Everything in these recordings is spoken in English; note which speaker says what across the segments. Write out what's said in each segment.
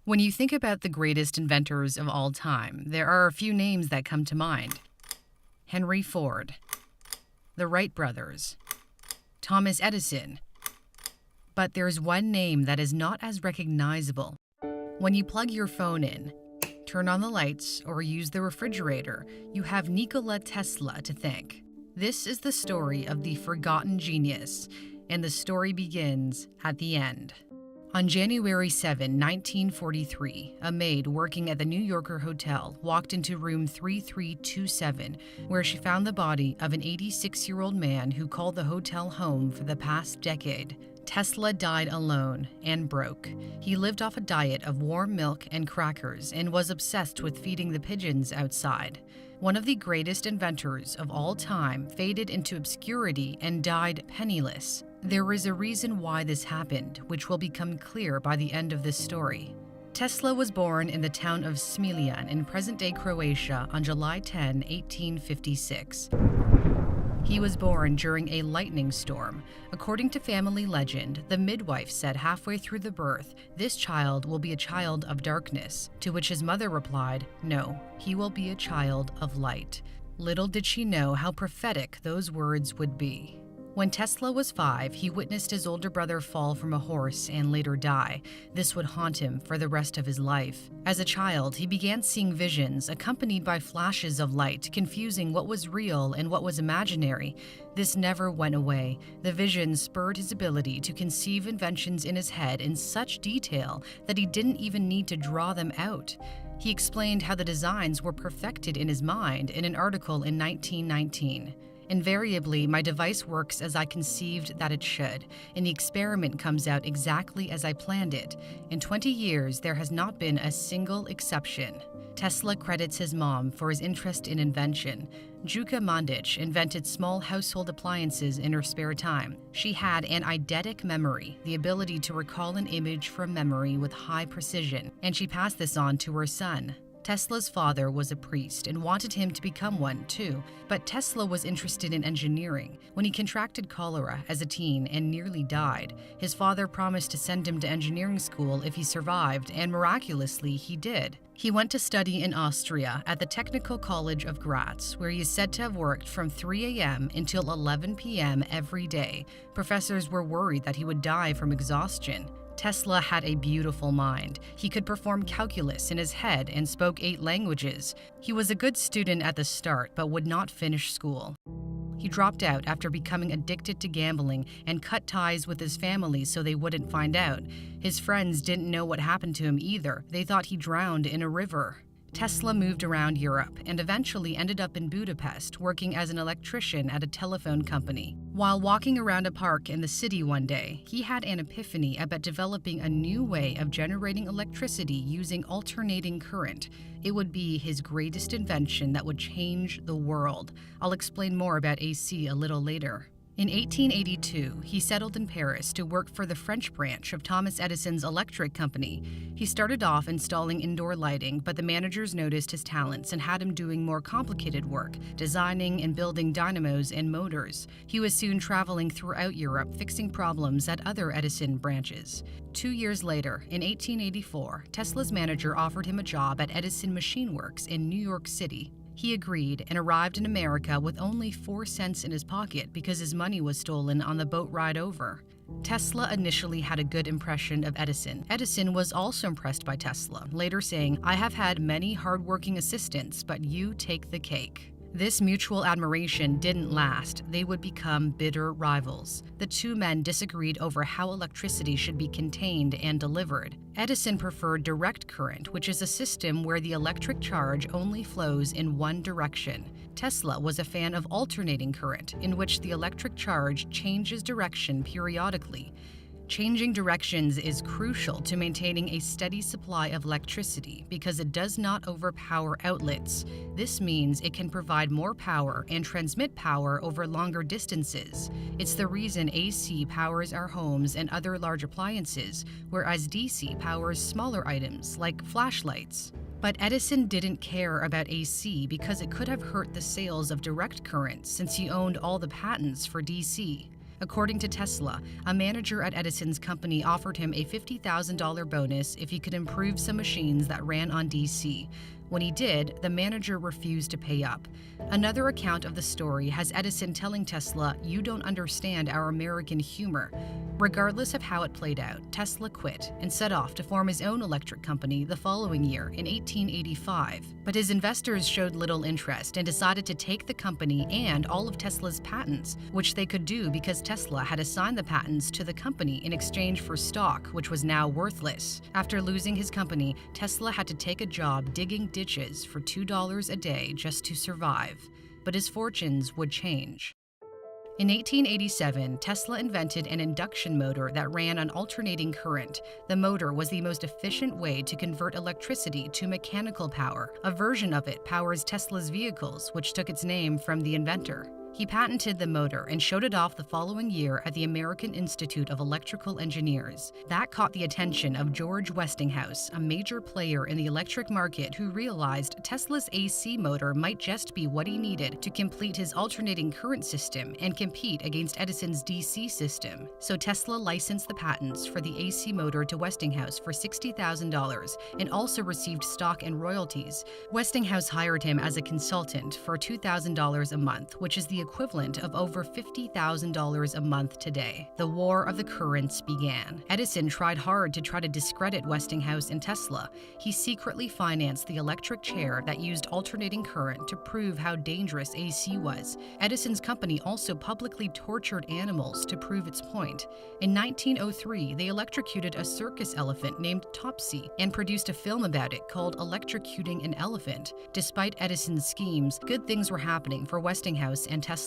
Speaker 1: When you think about the greatest inventors of all time, there are a few names that come to mind: Henry Ford, the Wright brothers, Thomas Edison. But there's one name that is not as recognizable. When you plug your phone in, turn on the lights, or use the refrigerator, you have Nikola Tesla to thank. This is the story of the forgotten genius, and the story begins at the end. On January 7, 1943, a maid working at the New Yorker Hotel walked into room 3327, where she found the body of an 86-year-old man who called the hotel home for the past decade. Tesla died alone and broke. He lived off a diet of warm milk and crackers and was obsessed with feeding the pigeons outside. One of the greatest inventors of all time faded into obscurity and died penniless. There is a reason why this happened, which will become clear by the end of this story. Tesla was born in the town of Smiljan in present-day Croatia on July 10, 1856. He was born during a lightning storm. According to family legend, the midwife said halfway through the birth, "This child will be a child of darkness," to which his mother replied, "No, he will be a child of light." Little did she know how prophetic those words would be. When Tesla was 5, he witnessed his older brother fall from a horse and later die. This would haunt him for the rest of his life. As a child, he began seeing visions accompanied by flashes of light, confusing what was real and what was imaginary. This never went away. The visions spurred his ability to conceive inventions in his head in such detail that he didn't even need to draw them out. He explained how the designs were perfected in his mind in an article in 1919. "Invariably, my device works as I conceived that it should, and the experiment comes out exactly as I planned it. In 20 years, there has not been a single exception." Tesla credits his mom for his interest in invention. Juka Mandic invented small household appliances in her spare time. She had an eidetic memory, the ability to recall an image from memory with high precision, and she passed this on to her son. Tesla's father was a priest and wanted him to become one too, but Tesla was interested in engineering. When he contracted cholera as a teen and nearly died, his father promised to send him to engineering school if he survived, and miraculously he did. He went to study in Austria at the Technical College of Graz, where he is said to have worked from 3 a.m. until 11 p.m. every day. Professors were worried that he would die from exhaustion. Tesla had a beautiful mind. He could perform calculus in his head and spoke 8 languages. He was a good student at the start, but would not finish school. He dropped out after becoming addicted to gambling and cut ties with his family so they wouldn't find out. His friends didn't know what happened to him either. They thought he drowned in a river. Tesla moved around Europe and eventually ended up in Budapest working as an electrician at a telephone company. While walking around a park in the city one day, he had an epiphany about developing a new way of generating electricity using alternating current. It would be his greatest invention that would change the world. I'll explain more about AC a little later. In 1882, he settled in Paris to work for the French branch of Thomas Edison's electric company. He started off installing indoor lighting, but the managers noticed his talents and had him doing more complicated work, designing and building dynamos and motors. He was soon traveling throughout Europe, fixing problems at other Edison branches. 2 years later, in 1884, Tesla's manager offered him a job at Edison Machine Works in New York City. He agreed and arrived in America with only 4 cents in his pocket because his money was stolen on the boat ride over. Tesla initially had a good impression of Edison. Edison was also impressed by Tesla, later saying, "I have had many hardworking assistants, but you take the cake." This mutual admiration didn't last. They would become bitter rivals. The two men disagreed over how electricity should be contained and delivered. Edison preferred direct current, which is a system where the electric charge only flows in one direction. Tesla was a fan of alternating current, in which the electric charge changes direction periodically. Changing directions is crucial to maintaining a steady supply of electricity because it does not overpower outlets. This means it can provide more power and transmit power over longer distances. It's the reason AC powers our homes and other large appliances, whereas DC powers smaller items like flashlights. But Edison didn't care about AC because it could have hurt the sales of direct current since he owned all the patents for DC. According to Tesla, a manager at Edison's company offered him a $50,000 bonus if he could improve some machines that ran on DC. When he did, the manager refused to pay up. Another account of the story has Edison telling Tesla, "You don't understand our American humor." Regardless of how it played out, Tesla quit and set off to form his own electric company the following year in 1885. But his investors showed little interest and decided to take the company and all of Tesla's patents, which they could do because Tesla had assigned the patents to the company in exchange for stock, which was now worthless. After losing his company, Tesla had to take a job digging ditches for $2 a day just to survive. But his fortunes would change. In 1887, Tesla invented an induction motor that ran on alternating current. The motor was the most efficient way to convert electricity to mechanical power. A version of it powers Tesla's vehicles, which took its name from the inventor. He patented the motor and showed it off the following year at the American Institute of Electrical Engineers. That caught the attention of George Westinghouse, a major player in the electric market who realized Tesla's AC motor might just be what he needed to complete his alternating current system and compete against Edison's DC system. So Tesla licensed the patents for the AC motor to Westinghouse for $60,000 and also received stock and royalties. Westinghouse hired him as a consultant for $2,000 a month, which is the equivalent of over $50,000 a month today. The War of the Currents began. Edison tried hard to try to discredit Westinghouse and Tesla. He secretly financed the electric chair that used alternating current to prove how dangerous AC was. Edison's company also publicly tortured animals to prove its point. In 1903, they electrocuted a circus elephant named Topsy and produced a film about it called Electrocuting an Elephant. Despite Edison's schemes, good things were happening for Westinghouse and Tesla.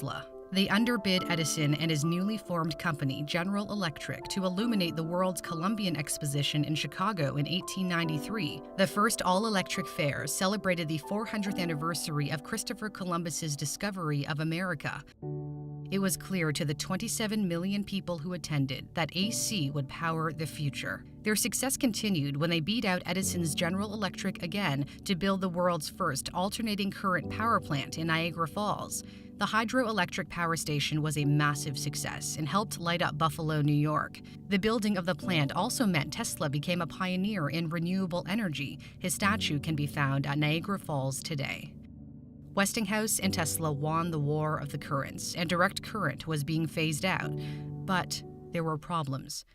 Speaker 1: They underbid Edison and his newly formed company, General Electric, to illuminate the world's Columbian Exposition in Chicago in 1893. The first all-electric fair celebrated the 400th anniversary of Christopher Columbus's discovery of America. It was clear to the 27 million people who attended that AC would power the future. Their success continued when they beat out Edison's General Electric again to build the world's first alternating current power plant in Niagara Falls. The hydroelectric power station was a massive success and helped light up Buffalo, New York. The building of the plant also meant Tesla became a pioneer in renewable energy. His statue can be found at Niagara Falls today. Westinghouse and Tesla won the War of the Currents, and direct current was being phased out. But there were problems.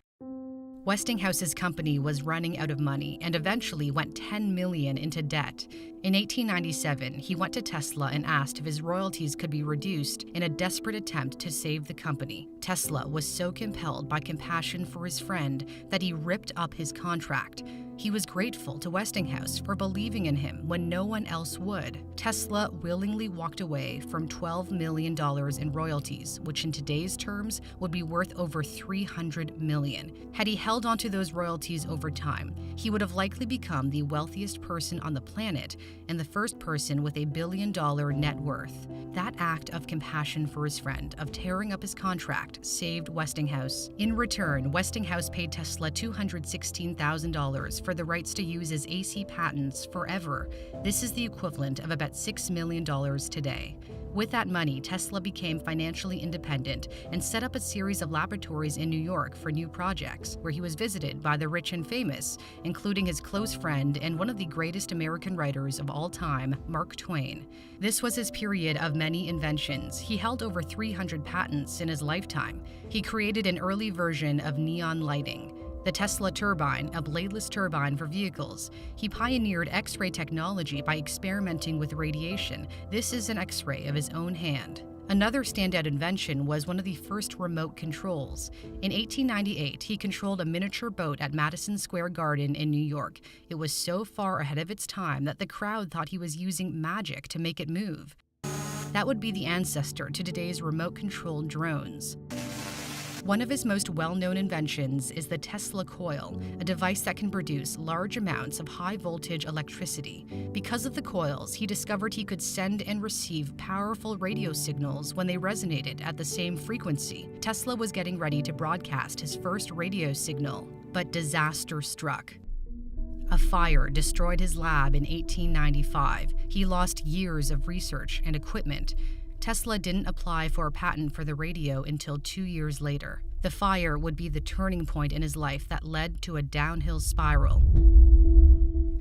Speaker 1: Westinghouse's company was running out of money and eventually went $10 million into debt. In 1897, he went to Tesla and asked if his royalties could be reduced in a desperate attempt to save the company. Tesla was so compelled by compassion for his friend that he ripped up his contract. He was grateful to Westinghouse for believing in him when no one else would. Tesla willingly walked away from $12 million in royalties, which in today's terms would be worth over $300 million. Had he held onto those royalties over time, he would have likely become the wealthiest person on the planet and the first person with $1 billion net worth. That act of compassion for his friend, of tearing up his contract, saved Westinghouse. In return, Westinghouse paid Tesla $216,000 for the rights to use his AC patents forever. This is the equivalent of about $6 million today. With that money, Tesla became financially independent and set up a series of laboratories in New York for new projects, where he was visited by the rich and famous, including his close friend and one of the greatest American writers of all time, Mark Twain. This was his period of many inventions. He held over 300 patents in his lifetime. He created an early version of neon lighting, the Tesla turbine, a bladeless turbine for vehicles. He pioneered X-ray technology by experimenting with radiation. This is an X-ray of his own hand. Another standout invention was one of the first remote controls. In 1898, he controlled a miniature boat at Madison Square Garden in New York. It was so far ahead of its time that the crowd thought he was using magic to make it move. That would be the ancestor to today's remote-controlled drones. One of his most well-known inventions is the Tesla coil, a device that can produce large amounts of high-voltage electricity. Because of the coils, he discovered he could send and receive powerful radio signals when they resonated at the same frequency. Tesla was getting ready to broadcast his first radio signal, but disaster struck. A fire destroyed his lab in 1895. He lost years of research and equipment. Tesla didn't apply for a patent for the radio until 2 years later. The fire would be the turning point in his life that led to a downhill spiral.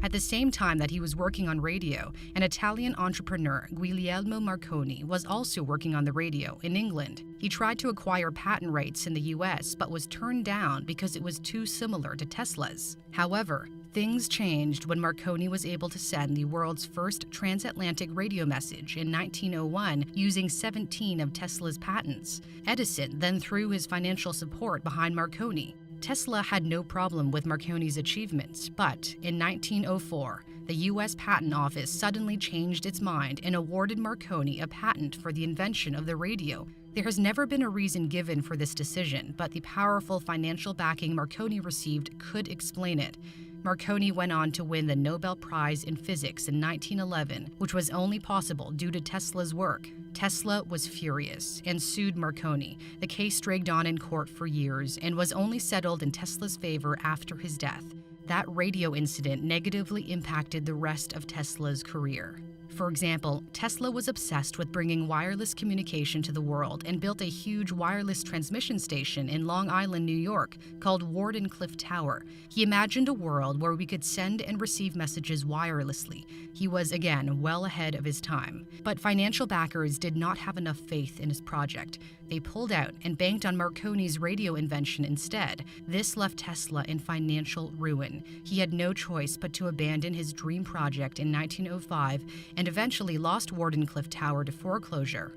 Speaker 1: At the same time that he was working on radio, an Italian entrepreneur, Guglielmo Marconi, was also working on the radio in England. He tried to acquire patent rights in the US, but was turned down because it was too similar to Tesla's. However, things changed when Marconi was able to send the world's first transatlantic radio message in 1901 using 17 of Tesla's patents. Edison then threw his financial support behind Marconi. Tesla had no problem with Marconi's achievements, but in 1904, the U.S. Patent Office suddenly changed its mind and awarded Marconi a patent for the invention of the radio. There has never been a reason given for this decision, but the powerful financial backing Marconi received could explain it. Marconi went on to win the Nobel Prize in Physics in 1911, which was only possible due to Tesla's work. Tesla was furious and sued Marconi. The case dragged on in court for years and was only settled in Tesla's favor after his death. That radio incident negatively impacted the rest of Tesla's career. For example, Tesla was obsessed with bringing wireless communication to the world and built a huge wireless transmission station in Long Island, New York, called Wardenclyffe Tower. He imagined a world where we could send and receive messages wirelessly. He was, again, well ahead of his time. But financial backers did not have enough faith in his project. They pulled out and banked on Marconi's radio invention instead. This left Tesla in financial ruin. He had no choice but to abandon his dream project in 1905 and eventually lost Wardenclyffe Tower to foreclosure.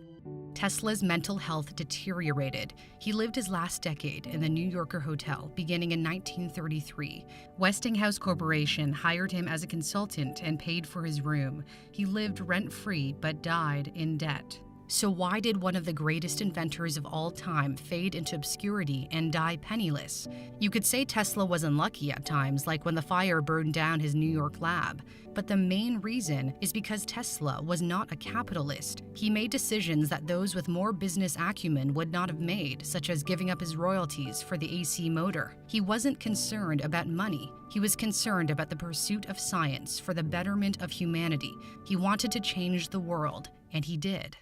Speaker 1: Tesla's mental health deteriorated. He lived his last decade in the New Yorker Hotel, beginning in 1933. Westinghouse Corporation hired him as a consultant and paid for his room. He lived rent-free but died in debt. So why did one of the greatest inventors of all time fade into obscurity and die penniless? You could say Tesla was unlucky at times, like when the fire burned down his New York lab. But the main reason is because Tesla was not a capitalist. He made decisions that those with more business acumen would not have made, such as giving up his royalties for the AC motor. He wasn't concerned about money. He was concerned about the pursuit of science for the betterment of humanity. He wanted to change the world, and he did.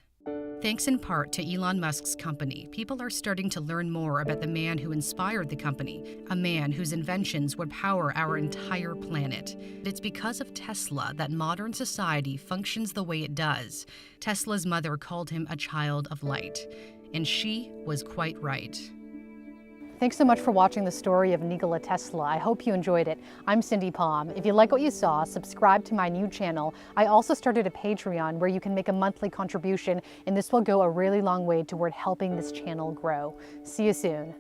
Speaker 1: Thanks in part to Elon Musk's company, people are starting to learn more about the man who inspired the company, a man whose inventions would power our entire planet. It's because of Tesla that modern society functions the way it does. Tesla's mother called him a child of light, and she was quite right.
Speaker 2: Thanks so much for watching the story of Nikola Tesla. I hope you enjoyed it. I'm Cindy Palm. If you like what you saw, subscribe to my new channel. I also started a Patreon where you can make a monthly contribution, and this will go a really long way toward helping this channel grow. See you soon.